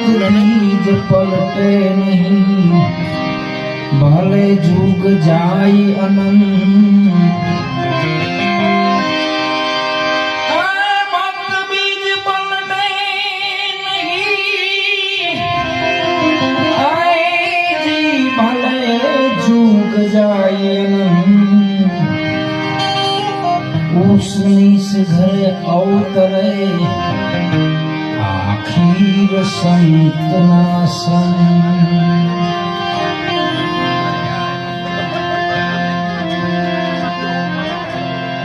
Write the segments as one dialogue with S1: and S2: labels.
S1: बीज पलटे नहीं भले जुग जाय अनंत उसनी से घर अवतरे आखिर संत नासन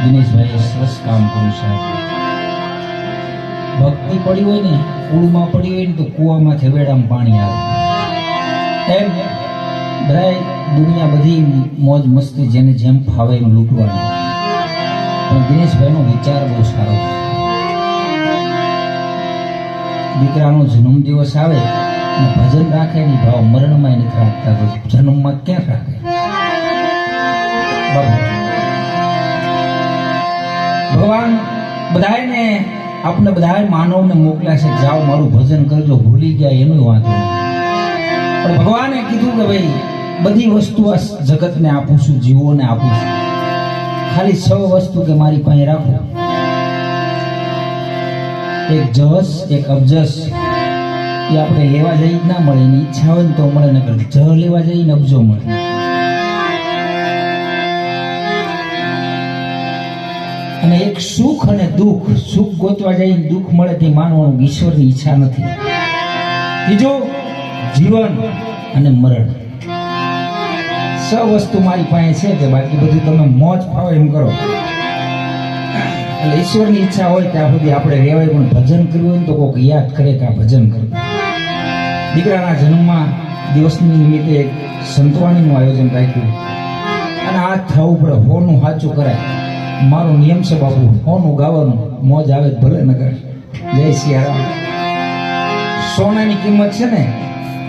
S1: દિનેશભાઈ સરસ કામ કર્યું સાહેબ. ભક્તિ પડી હોય ને કુળમાં પડી હોય ને તો કુવામાં થેવેડામાં પાણી આવે એમ બધાય દુનિયા બધી મોજ મસ્તી જેને જેમ ફાવે એમ લૂંટવાની પણ દિનેશભાઈનો વિચાર બહુ સારો છે. દીકરાનો જન્મદિવસ આવે અને ભજન રાખે ને ભાવ મરણમાં નથી રાખતા તો જન્મમાં ક્યાં રાખે ભગવાન બધાને આપણે બધા માનવને મોકલ્યા છે જાઓ મારું ભજન કરજો ભૂલી ગયા એનું વાંધો નહીં પણ ભગવાને કીધું કે ભાઈ બધી વસ્તુ આ જગતને આપું છું જીવોને આપું છું ખાલી 6 વસ્તુ કે મારી પાસે રાખો એક જસ એક અબજસ એ આપણે લેવા જઈ જ ના મળે એની ઈચ્છા હોય ને તો મળે ને જ લેવા જઈ ને અબજો મળે અને એક સુખ અને દુઃખ સુખ ગોતવા જઈને દુઃખ મળે તે માનવાનું ઈશ્વરની ઈચ્છા નથી. બીજું જીવન અને મરણ 6 વસ્તુ મારી પાસે છે કે બાકી બધું તમે મોજ ફાવે એમ કરો એટલે ઈશ્વરની ઈચ્છા હોય ત્યાં સુધી આપણે રહેવાય પણ ભજન કર્યું હોય તો કોઈક યાદ કરે કે આ ભજન કરવું. દીકરાના જન્મમાં દિવસની નિમિત્તે એક સંતવાણીનું આયોજન રાખ્યું અને આ થવું પડે હોનું સાચું કરાય મારો નિયમ છે બાપુ હોનું ગાવાનું મોજ આવે ભલે ન કરે. જય સિયારામ. સોનાની કિંમત છે ને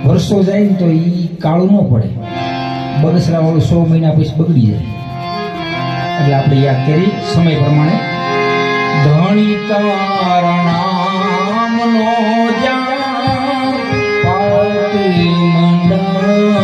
S1: વર્ષો જાય ને તો એ કાળું ન પડે બગસરા વાળું 100 મહિના પછી બગડી જાય એટલે આપણે યાદ કરી સમય પ્રમાણે ધણી તારા નામનો જાણ પાટી મંડળ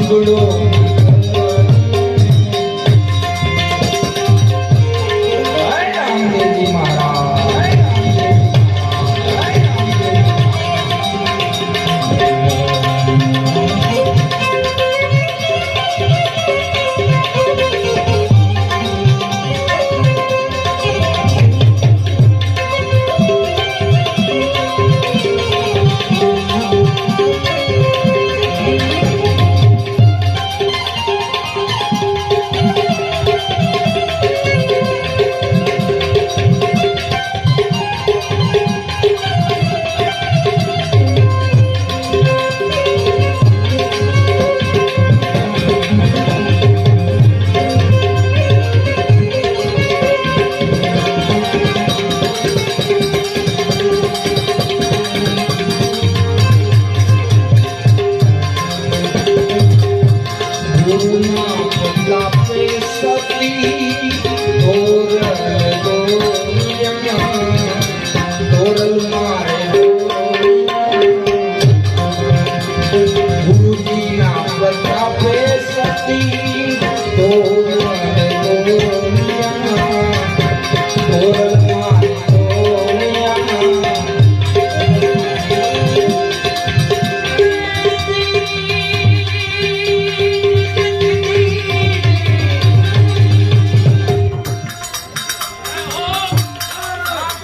S1: સંગડો